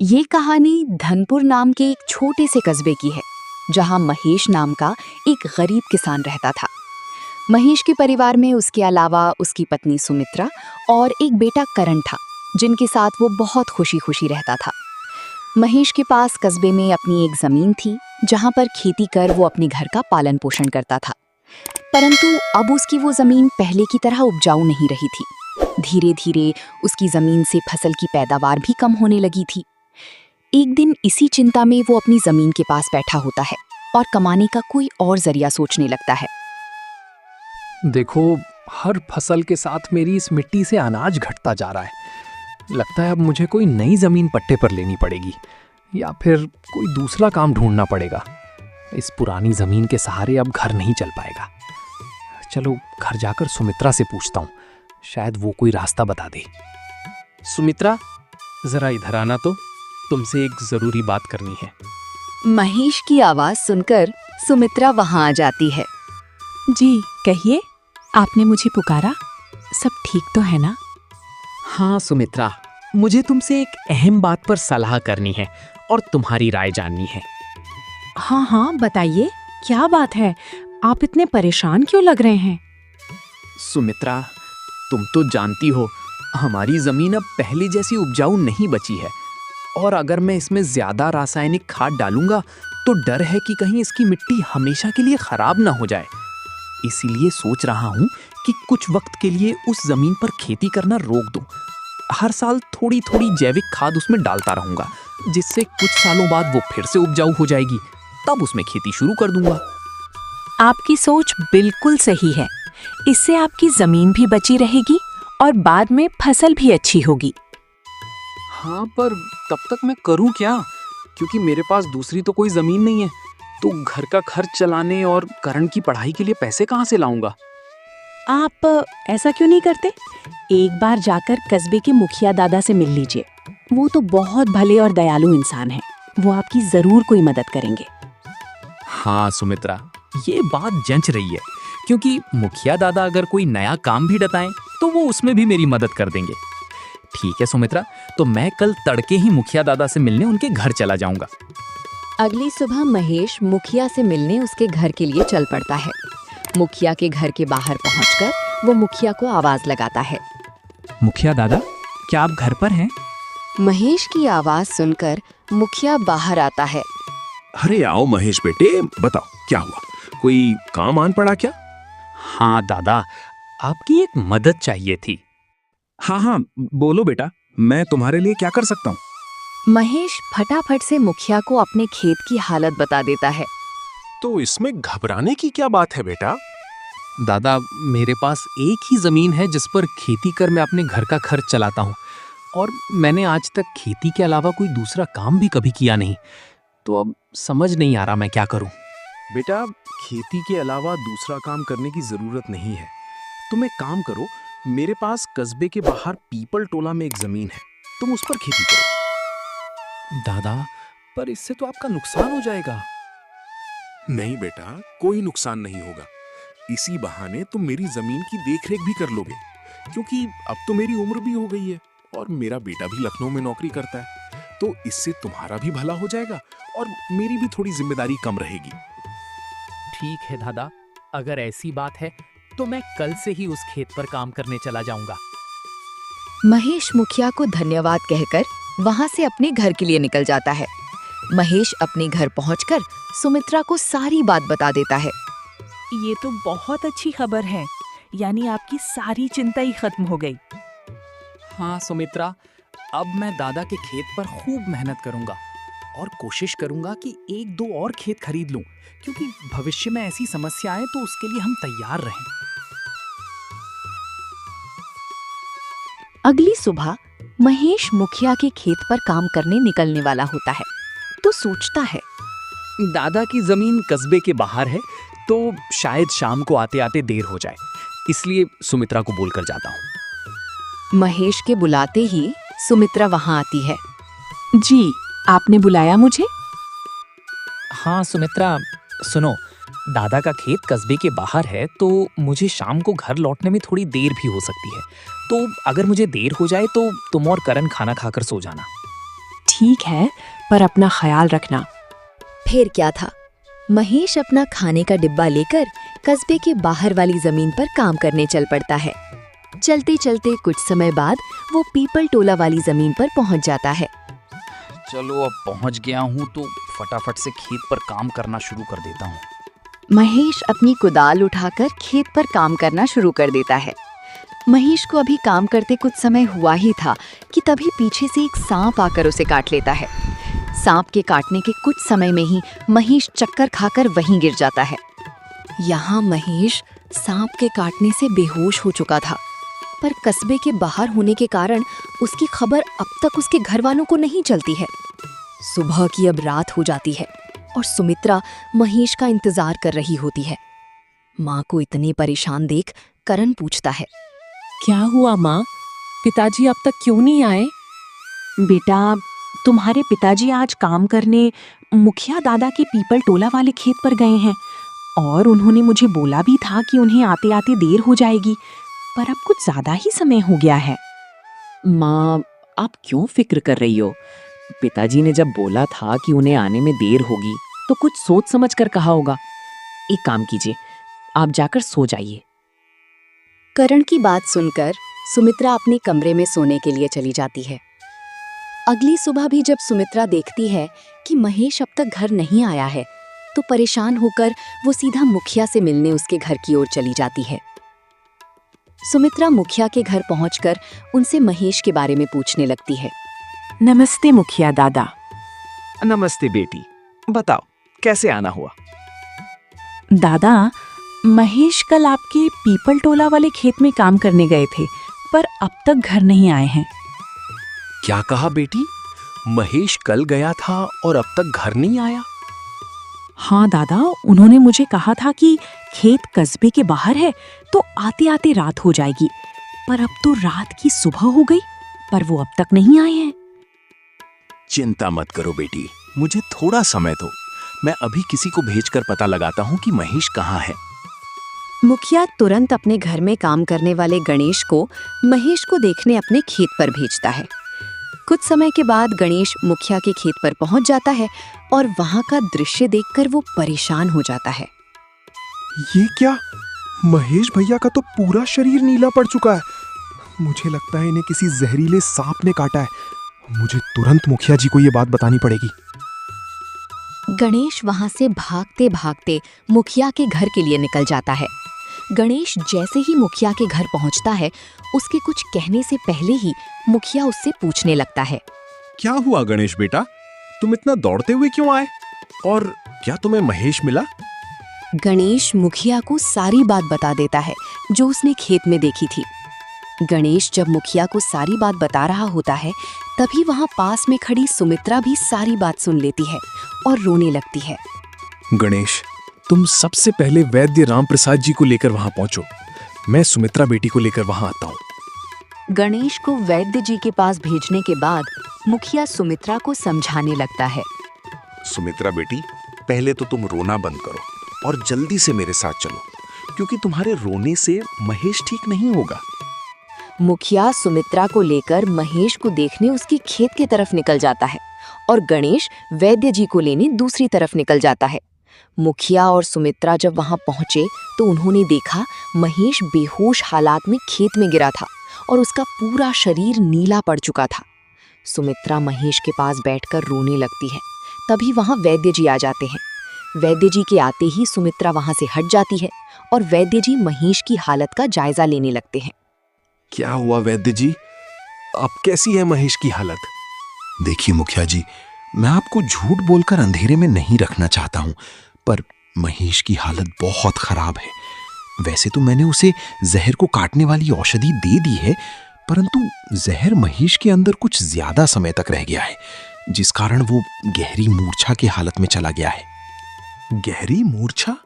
ये कहानी धनपुर नाम के एक छोटे से कस्बे की है, जहां महेश नाम का एक गरीब किसान रहता था। महेश के परिवार में उसके अलावा उसकी पत्नी सुमित्रा और एक बेटा करण था, जिनके साथ वो बहुत खुशी खुशी रहता था। महेश के पास कस्बे में अपनी एक जमीन थी, जहां पर खेती कर वो अपने घर का पालन पोषण करता था। परंतु अब उसकी वो जमीन पहले की तरह उपजाऊ नहीं रही थी। धीरे धीरे उसकी जमीन से फसल की पैदावार भी कम होने लगी थी। एक दिन इसी चिंता में वो अपनी जमीन के पास बैठा होता है और कमाने का कोई और जरिया सोचने लगता है। देखो, हर फसल के साथ मेरी इस मिट्टी से अनाज घटता जा रहा है। लगता है अब मुझे कोई नई जमीन पट्टे पर लेनी पड़ेगी या फिर कोई दूसरा काम ढूंढना पड़ेगा। इस पुरानी जमीन के सहारे अब घर नहीं चल पाएगा। चलो घर जाकर सुमित्रा से पूछता हूँ, शायद वो कोई रास्ता बता दे। सुमित्रा, जरा इधर आना तो, तुमसे एक जरूरी बात करनी है। महेश की आवाज सुनकर सुमित्रा वहां आ जाती है। जी कहिए, आपने मुझे पुकारा। सब ठीक तो है ना? हाँ सुमित्रा, मुझे तुमसे एक अहम बात पर सलाह करनी है और तुम्हारी राय जाननी है। हाँ हाँ बताइए, क्या बात है? आप इतने परेशान क्यों लग रहे हैं? सुमित्रा, तुम तो जानती हो हमारी जमीन अब पहले जैसी उपजाऊ नहीं बची है, और अगर मैं इसमें ज्यादा रासायनिक खाद डालूंगा तो डर है कि कहीं इसकी मिट्टी हमेशा के लिए खराब ना हो जाए। इसीलिए सोच रहा हूँ कि कुछ वक्त के लिए उस जमीन पर खेती करना रोक दूं। हर साल थोड़ी थोड़ी जैविक खाद उसमें डालता रहूंगा, जिससे कुछ सालों बाद वो फिर से उपजाऊ हो जाएगी। तब उसमें खेती शुरू कर दूंगा। आपकी सोच बिल्कुल सही है। इससे आपकी जमीन भी बची रहेगी और बाद में फसल भी अच्छी होगी। हाँ, पर तब तक मैं करूँ क्या? क्योंकि मेरे पास दूसरी तो कोई जमीन नहीं है। तो घर का खर्च चलाने और करण की पढ़ाई के लिए पैसे कहाँ से लाऊंगा? आप ऐसा क्यों नहीं करते? एक बार जाकर कस्बे के मुखिया दादा से मिल लीजिए। वो तो बहुत भले और दयालु इंसान हैं। वो आपकी जरूर कोई मदद करेंगे। हाँ सुमित्रा, ये बात जंच रही है, क्योंकि मुखिया दादा अगर कोई नया काम भी बताएं तो वो उसमें भी मेरी मदद कर देंगे। ठीक है सुमित्रा, तो मैं कल तड़के ही मुखिया दादा से मिलने उनके घर चला जाऊंगा। अगली सुबह महेश मुखिया से मिलने उसके घर के लिए चल पड़ता है। मुखिया के घर के बाहर पहुंचकर वो मुखिया को आवाज लगाता है। मुखिया दादा, क्या आप घर पर हैं? महेश की आवाज सुनकर मुखिया बाहर आता है। अरे आओ महेश बेटे, बताओ क्या हुआ? कोई काम आन पड़ा क्या? हाँ दादा, आपकी एक मदद चाहिए थी। हाँ हाँ बोलो बेटा, मैं तुम्हारे लिए क्या कर सकता हूँ? महेश फटाफट से मुखिया को अपने खेत की हालत बता देता है। तो इसमें घबराने की क्या बात है बेटा? दादा, मेरे पास एक ही जमीन है जिस पर खेती कर मैं अपने घर का खर्च चलाता हूँ, और मैंने आज तक खेती के अलावा कोई दूसरा काम भी कभी किया नहीं। तो अब समझ नहीं आ रहा मैं क्या करूँ। बेटा, खेती के अलावा दूसरा काम करने की जरूरत नहीं है। तुम एक काम करो, मेरे पास कस्बे के बाहर पीपल टोला में एक जमीन है, तुम उस पर खेती करो। दादा, पर इससे तो आपका नुकसान हो जाएगा। नहीं बेटा, कोई नुकसान नहीं होगा। इसी बहाने तुम मेरी जमीन की देखरेख भी कर लोगे, क्योंकि अब तो मेरी उम्र भी हो गई है और मेरा बेटा भी लखनऊ में नौकरी करता है। तो इससे तुम्हारा भी भला हो जाएगा और मेरी भी थोड़ी जिम्मेदारी कम रहेगी। ठीक है दादा, अगर ऐसी बात है तो मैं कल से ही उस खेत पर काम करने चला जाऊंगा। महेश मुखिया को धन्यवाद कहकर वहां से अपने घर के लिए निकल जाता है। महेश अपने घर पहुंचकर सुमित्रा को सारी बात बता देता है। ये तो बहुत अच्छी खबर है, यानी आपकी सारी चिंता ही खत्म हो गई। हाँ सुमित्रा, अब मैं दादा के खेत पर खूब मेहनत करूंगा और कोशिश करूंगा कि एक दो और खेत खरीद लूं, क्योंकि भविष्य में ऐसी समस्या आए तो उसके लिए हम तैयार रहें। अगली सुबह महेश मुखिया के खेत पर काम करने निकलने वाला होता है, तो सोचता है, दादा की जमीन कस्बे के बाहर है, तो शायद शाम को आते आते देर हो जाए, इसलिए सुमित्रा को बोलकर जाता हूँ। महेश के बुलाते ही सुमित्रा वहां आती है। जी, आपने बुलाया मुझे? हाँ सुमित्रा, सुनो, दादा का खेत कस्बे के बाहर है, तो मुझे शाम को घर लौटने में थोड़ी देर भी हो सकती है। तो अगर मुझे देर हो जाए तो तुम और करण खाना खाकर सो जाना। ठीक है, पर अपना ख्याल रखना। फिर क्या था, महेश अपना खाने का डिब्बा लेकर कस्बे के बाहर वाली जमीन पर काम करने चल पड़ता है। चलते चलते कुछ समय बाद वो पीपल टोला वाली जमीन पर पहुंच जाता है। चलो अब पहुंच गया हूँ तो फटाफट से खेत पर काम करना शुरू कर देता हूँ। महेश अपनी कुदाल उठाकर खेत पर काम करना शुरू कर देता है। महेश को अभी काम करते कुछ समय हुआ ही था कि तभी पीछे से एक सांप आकर उसे काट लेता है। सांप के काटने के कुछ समय में ही महेश चक्कर खाकर वहीं गिर जाता है। यहाँ महेश सांप के काटने से बेहोश हो चुका था, पर कस्बे के बाहर होने के कारण उसकी खबर अब तक उसके घर वालों को नहीं चलती है। सुबह की अब रात हो जाती है और सुमित्रा महेश का इंतजार कर रही होती है। माँ को इतने परेशान देख करण पूछता है, क्या हुआ माँ, पिताजी अब तक क्यों नहीं आए? बेटा, तुम्हारे पिताजी आज काम करने मुखिया दादा के पीपल टोला वाले खेत पर गए हैं और उन्होंने मुझे बोला भी था कि उन्हें आते आते देर हो जाएगी, पर अब कुछ ज्यादा ही समय हो गया है। माँ, आप क्यों फिक्र कर रही हो? पिताजी ने जब बोला था कि उन्हें आने में देर होगी तो कुछ सोच समझ कर कहा होगा। एक काम कीजिए, आप जाकर सो जाइए। करण की बात सुनकर सुमित्रा अपने कमरे में सोने के लिए चली जाती है। अगली सुबह भी जब सुमित्रा देखती है कि महेश अब तक घर नहीं आया है, तो परेशान होकर वो सीधा मुखिया से मिलने उसके घर की ओर चली जाती है। सुमित्रा मुखिया के घर पहुंचकर उनसे महेश के बारे में पूछने लगती है। नमस्ते मुखिया दादा। नमस्ते बेटी, बताओ कैसे आना हुआ? दादा, महेश कल आपके पीपल टोला वाले खेत में काम करने गए थे, पर अब तक घर नहीं आए हैं। क्या कहा बेटी? महेश कल गया था और अब तक घर नहीं आया? हाँ दादा, उन्होंने मुझे कहा था कि खेत कस्बे के बाहर है तो आते आते रात हो जाएगी, पर अब तो रात की सुबह हो गई, पर वो अब तक नहीं आए हैं। चिंता मत करो बेटी, मुझे थोड़ा समय दो। मैं अभी किसी को भेजकर पता लगाता हूँ कि महेश कहाँ है। मुखिया तुरंत अपने घर में काम करने वाले गणेश को महेश को देखने अपने खेत पर भेजता है। कुछ समय के बाद गणेश मुखिया के खेत पर पहुंच जाता है और वहां का दृश्य देखकर वो परेशान हो जाता है। ये क्या? महेश भैया का तो पूरा शरीर नीला पड़ चुका है। मुझे लगता है इन्हें किसी जहरीले सांप ने काटा है। मुझे तुरंत मुखिया जी को ये बात बतानी पड़ेगी। गणेश वहां से भागते भागते मुखिया के घर के लिए निकल जाता है। गणेश जैसे ही मुखिया के घर पहुंचता है, उसके कुछ कहने से पहले ही मुखिया उससे पूछने लगता है। क्या हुआ गणेश बेटा, तुम इतना दौड़ते हुए क्यों आए? और क्या तुम्हें महेश मिला? गणेश मुखिया को सारी बात बता देता है जो उसने खेत में देखी थी। गणेश जब मुखिया को सारी बात बता रहा होता है, तभी वहां पास में खड़ी सुमित्रा भी सारी बात सुन लेती है और रोने लगती है। गणेश, तुम सबसे पहले वैद्य राम प्रसाद जी को लेकर वहां पहुंचो। मैं सुमित्रा बेटी को लेकर वहां आता हूं। गणेश को वैद्य जी के पास भेजने के बाद मुखिया सुमित्रा को समझाने लगता है। सुमित्रा बेटी, पहले तो तुम रोना बंद करो और जल्दी से मेरे साथ चलो, क्योंकि तुम्हारे रोने से महेश ठीक नहीं होगा। मुखिया सुमित्रा को लेकर महेश को देखने उसके खेत की तरफ निकल जाता है और गणेश वैद्य जी को लेने दूसरी तरफ निकल जाता है। मुखिया और सुमित्रा जब वहां पहुंचे तो उन्होंने देखा महेश बेहोश हालात में खेत में गिरा था और उसका पूरा शरीर नीला पड़ चुका था। सुमित्रा महेश के पास बैठकर रोने लगती है। तभी वहां वैद्य जी आ जाते हैं। वैद्य जी के आते ही सुमित्रा वहां से हट जाती है और वैद्य जी महेश की हालत का जायजा लेने लगते हैं। क्या हुआ वैद्य जी? अब कैसी है महेश की हालत? देखिए मुखिया जी, मैं आपको झूठ बोलकर अंधेरे में नहीं रखना चाहता हूं, पर महेश की हालत बहुत खराब है। वैसे तो मैंने उसे जहर को काटने वाली औषधि दे दी है, परंतु जहर महेश के अंदर कुछ ज्यादा समय तक रह गया है, जिस कारण वो गहरी मूर्छा की हालत में चला गया है। गहरी मूर्छा?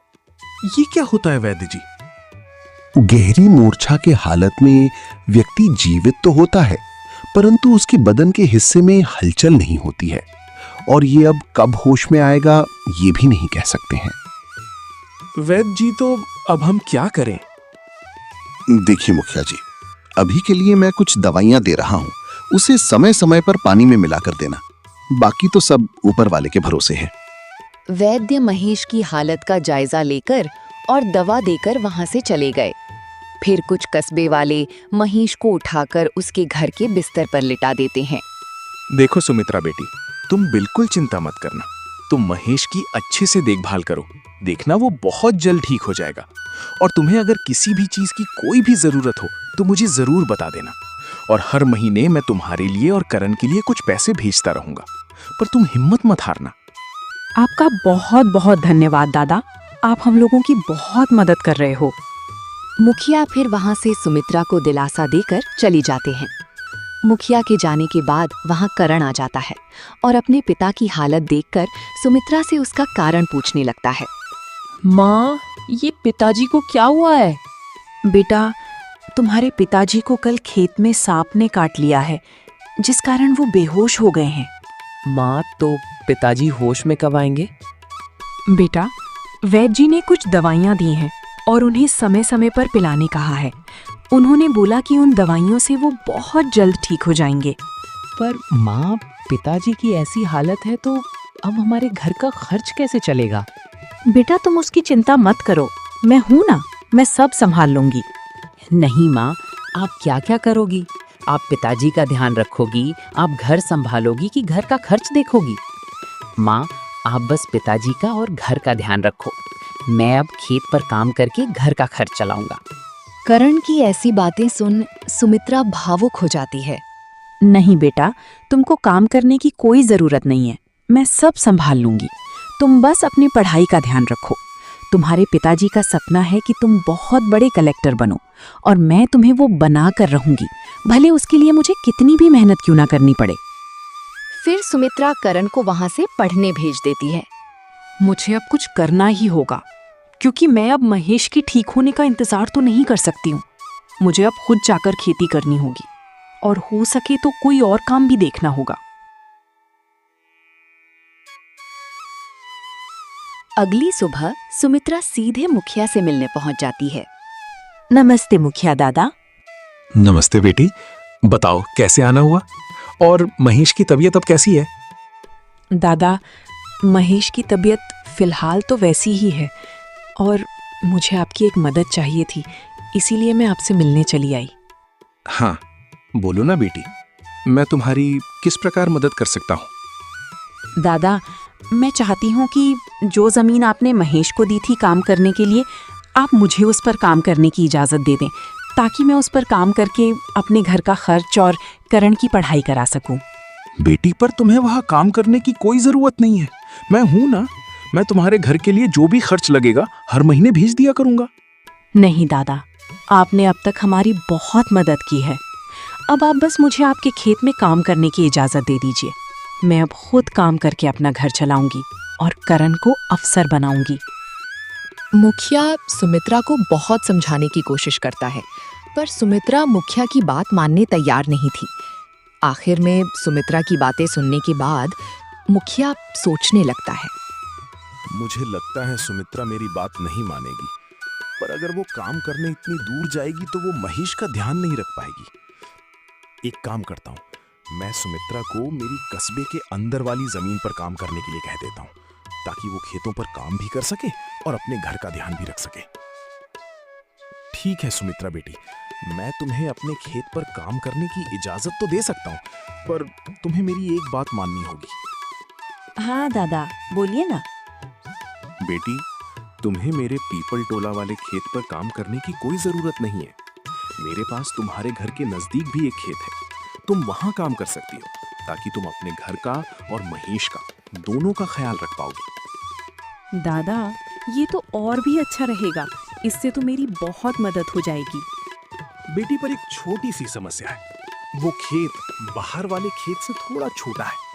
ये क्या होता है वैद्य जी? गहरी मूर्छा के हालत में व्यक्ति जीवित तो होता है, परंतु उसके बदन के हिस्से में हलचल नहीं होती है, और ये अब कब होश में आएगा ये भी नहीं कह सकते हैं। वैद्य जी, तो अब हम क्या करें? देखिए मुखिया जी, अभी के लिए मैं कुछ दवाइयां दे रहा हूं, उसे समय समय पर पानी में मिलाकर देना। बाकी तो सब ऊपर वाले के भरोसे है। वैद्य महेश की हालत का जायजा लेकर और दवा देकर वहां से चले गए। फिर कुछ कस्बे वाले महेश को उठाकर उसके घर के बिस्तर पर लिटा देते हैं। देखो सुमित्रा बेटी, तुम बिल्कुल चिंता मत करना। तुम महेश की अच्छे से देखभाल करो, देखना वो बहुत जल्द ठीक हो जाएगा। और तुम्हें अगर किसी भी चीज की कोई भी जरूरत हो तो मुझे जरूर बता देना। और हर महीने मैं तुम्हारे लिए और करण के लिए कुछ पैसे भेजता रहूंगा। पर तुम हिम्मत मत हारना। आपका बहुत बहुत धन्यवाद दादा, आप हम लोगों की बहुत मदद कर रहे हो। मुखिया फिर वहां से सुमित्रा को दिलासा देकर चली जाते हैं। मुखिया के जाने के बाद वहां करण आ जाता है और अपने पिता की हालत देखकर सुमित्रा से उसका कारण पूछने लगता है। माँ, ये पिताजी को क्या हुआ है? बेटा, तुम्हारे पिताजी को कल खेत में सांप ने काट लिया है, जिस कारण वो बेहोश हो गए हैं। माँ, तो पिताजी होश में कब आएंगे? बेटा, वैद्य जी ने कुछ दवाइयाँ दी हैं और उन्हें समय समय पर पिलाने कहा है। उन्होंने बोला कि उन दवाइयों से वो बहुत जल्द ठीक हो जाएंगे। पर माँ, पिताजी की ऐसी हालत है तो अब हमारे घर का खर्च कैसे चलेगा? बेटा, तुम उसकी चिंता मत करो, मैं हूं ना, मैं सब संभाल लूंगी। नहीं माँ, आप क्या क्या करोगी? आप पिताजी का ध्यान रखोगी, आप घर संभालोगी कि घर का खर्च देखोगी? माँ, आप बस पिताजी का और घर का ध्यान रखो। मैं अब खेत पर काम करके घर का खर्च चलाऊंगा। करण की ऐसी बातें सुन सुमित्रा भावुक हो जाती है। नहीं बेटा, तुमको काम करने की कोई जरूरत नहीं है, मैं सब संभाल लूंगी। तुम बस अपनी पढ़ाई का ध्यान रखो। तुम्हारे पिताजी का सपना है कि तुम बहुत बड़े कलेक्टर बनो और मैं तुम्हें वो बना कर रहूंगी, भले उसके लिए मुझे कितनी भी मेहनत क्यों ना करनी पड़े। फिर सुमित्रा करण को वहां से पढ़ने भेज देती है। मुझे अब कुछ करना ही होगा, क्योंकि मैं अब महेश के ठीक होने का इंतजार तो नहीं कर सकती हूँ। मुझे अब खुद जाकर खेती करनी होगी और हो सके तो कोई और काम भी देखना होगा। अगली सुबह सुमित्रा सीधे मुखिया से मिलने पहुंच जाती है। नमस्ते मुखिया दादा। नमस्ते बेटी, बताओ कैसे आना हुआ? और महेश की तबीयत अब कैसी है? दादा, महेश की तबीयत फिलहाल तो वैसी ही है और मुझे आपकी एक मदद चाहिए थी, इसीलिए मैं आपसे मिलने चली आई। हाँ, बोलो ना बेटी, मैं तुम्हारी किस प्रकार मदद कर सकता हूँ? दादा, मैं चाहती हूँ कि जो ज़मीन आपने महेश को दी थी काम करने के लिए, आप मुझे उस पर काम करने की इजाज़त दे दें, ताकि मैं उस पर काम करके अपने घर का खर्च और करण की पढ़ाई करा सकूं। बेटी, पर तुम्हें वहाँ काम करने की कोई जरूरत नहीं है। मैं हूं ना, मैं तुम्हारे घर के लिए जो भी खर्च लगेगा हर महीने भेज दिया करूंगा। नहीं दादा, आपने अब तक हमारी बहुत मदद की है। अब आप बस मुझे आपके खेत में काम करने की इजाज़त दे दीजिए। मैं अब खुद काम करके अपना घर चलाऊंगी और करण को अफसर बनाऊंगी। मुखिया सुमित्रा को बहुत समझाने की कोशिश करता है, पर सुमित्रा मुखिया की बात मानने तैयार नहीं थी। आखिर में सुमित्रा की बातें सुनने के बाद मुखिया सोचने लगता है। मुझे लगता है सुमित्रा मेरी बात नहीं मानेगी, पर अगर वो काम करने इतनी दूर जाएगी तो वो महेश का ध्यान नहीं रख पाएगी। एक काम करता हूँ, मैं सुमित्रा को मेरी कस्बे के अंदर वाली जमीन पर काम करने के लिए कह देता हूँ, ताकि वो खेतों पर काम भी कर सके और अपने घर का ध्यान भी रख सके। ठीक है सुमित्रा बेटी, मैं तुम्हें अपने खेत पर काम करने की इजाजत तो दे सकता हूँ, पर तुम्हें मेरी एक बात माननी होगी। हाँ दादा, बोलिए ना। बेटी, तुम्हें मेरे पीपल टोला वाले खेत पर काम करने की कोई जरूरत नहीं है। मेरे पास तुम्हारे घर के नजदीक भी एक खेत है, तुम वहां काम कर सकती हो, ताकि तुम अपने घर का और महेश का दोनों का ख्याल रख पाओगे। दादा, ये तो और भी अच्छा रहेगा, इससे तो मेरी बहुत मदद हो जाएगी। बेटी, पर एक छोटी सी समस्या है, वो खेत बाहर वाले खेत से थोड़ा छोटा है।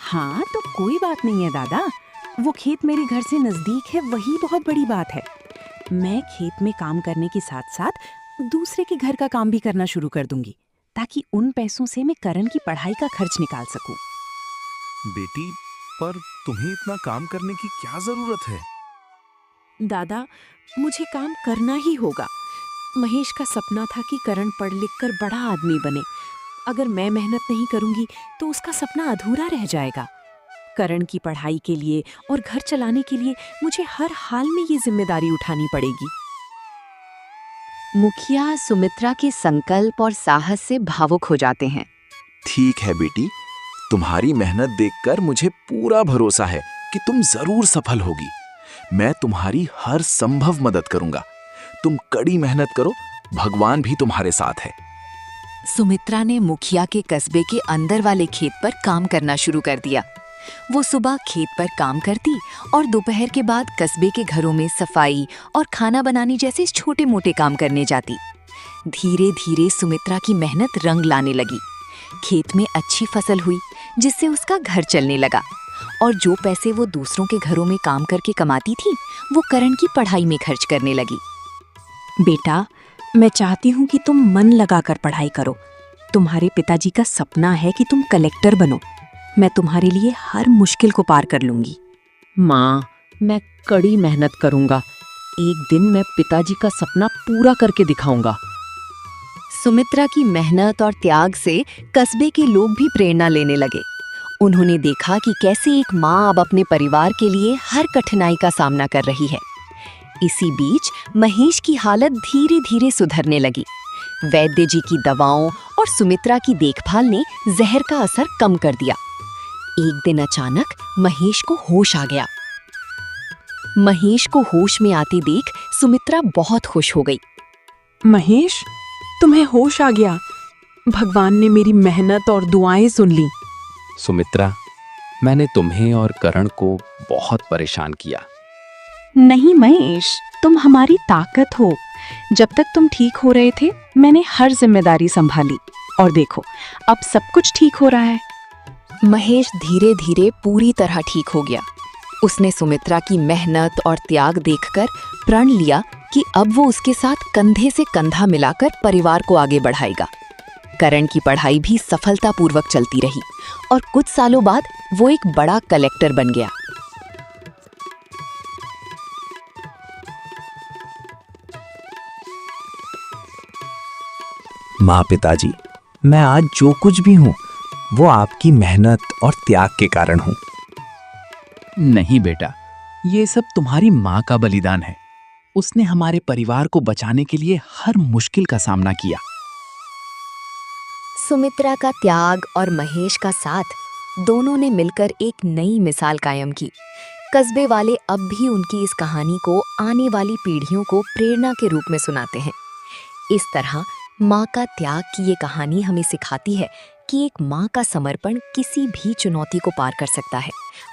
हाँ, तो कोई बात नहीं है दादा, वो खेत मेरे घर से नजदीक है, वही बहुत बड़ी बात है। मैं खेत में काम करने के साथ साथ दूसरे के घर का काम भी करना शुरू कर दूंगी, ताकि उन पैसों से मैं करण की पढ़ाई का खर्च निकाल सकूं। बेटी, पर तुम्हें इतना काम करने की क्या जरूरत है? दादा, मुझे काम करना ही होगा। महेश का सपना था कि करण पढ़ लिख कर बड़ा आदमी बने, अगर मैं मेहनत नहीं करूंगी तो उसका सपना अधूरा रह जाएगा। करण की पढ़ाई के लिए और घर चलाने के लिए मुझे हर हाल में ये जिम्मेदारी उठानी पड़ेगी। मुखिया सुमित्रा के संकल्प और साहस से भावुक हो जाते हैं। ठीक है बेटी, तुम्हारी मेहनत देखकर मुझे पूरा भरोसा है कि तुम जरूर सफल होगी। मैं तुम्हारी हर संभव मदद करूंगा। तुम कड़ी मेहनत करो, भगवान भी तुम्हारे साथ है। सुमित्रा ने मुखिया के कस्बे के अंदर वाले खेत पर काम करना शुरू कर दिया। वो सुबह खेत पर काम करती और दोपहर के बाद कस्बे के घरों में सफाई और खाना बनाने जैसे छोटे मोटे काम करने जाती। धीरे धीरे सुमित्रा की मेहनत रंग लाने लगी। खेत में अच्छी फसल हुई, जिससे उसका घर चलने लगा और जो पैसे वो दूसरों के घरों में काम करके कमाती थी, वो करण की पढ़ाई में खर्च करने लगी। बेटा, मैं चाहती हूँ कि तुम मन लगाकर पढ़ाई करो। तुम्हारे पिताजी का सपना है कि तुम कलेक्टर बनो। मैं तुम्हारे लिए हर मुश्किल को पार कर लूंगी। माँ, मैं कड़ी मेहनत करूंगा। एक दिन मैं पिताजी का सपना पूरा करके दिखाऊंगा। सुमित्रा की मेहनत और त्याग से कस्बे के लोग भी प्रेरणा लेने लगे। उन्होंने देखा कि कैसे एक माँ अब अपने परिवार के लिए हर कठिनाई का सामना कर रही है। इसी बीच महेश की हालत धीरे धीरे सुधरने लगी। वैद्य जी की दवाओं और सुमित्रा की देखभाल ने जहर का असर कम कर दिया। एक दिन अचानक महेश को होश आ गया। महेश को होश में आते देख सुमित्रा बहुत खुश हो गई। महेश, तुम्हें होश आ गया। भगवान ने मेरी मेहनत और दुआएं सुन ली। सुमित्रा, मैंने तुम्हें और करण को बहुत परेशान किया। नहीं महेश, तुम हमारी ताकत हो। जब तक तुम ठीक हो रहे थे, मैंने हर जिम्मेदारी संभाली और देखो, अब सब कुछ ठीक हो रहा है। महेश धीरे धीरे पूरी तरह ठीक हो गया। उसने सुमित्रा की मेहनत और त्याग देखकर प्रण लिया कि अब वो उसके साथ कंधे से कंधा मिलाकर परिवार को आगे बढ़ाएगा। करण की पढ़ाई भी सफलतापूर्वक चलती रही और कुछ सालों बाद वो एक बड़ा कलेक्टर बन गया। माँ, पिताजी, मैं आज जो कुछ भी हूँ वो आपकी मेहनत और त्याग के कारण हूँ। नहीं बेटा, ये सब तुम्हारी माँ का बलिदान है। उसने हमारे परिवार को बचाने के लिए हर मुश्किल का सामना किया। सुमित्रा का त्याग और महेश का साथ, दोनों ने मिलकर एक नई मिसाल कायम की। कस्बे वाले अब भी उनकी इस कहानी को आने वाली पीढ़ियों को प्रेरणा के रूप में सुनाते हैं। इस तरह माँ का त्याग की ये कहानी हमें सिखाती है कि एक माँ का समर्पण किसी भी चुनौती को पार कर सकता है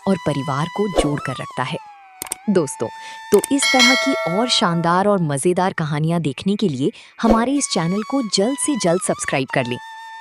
और परिवार को जोड़ कर रखता है। दोस्तों, तो इस तरह की और शानदार और मज़ेदार कहानियाँ देखने के लिए हमारे इस चैनल को जल्द से जल्द सब्सक्राइब कर लें।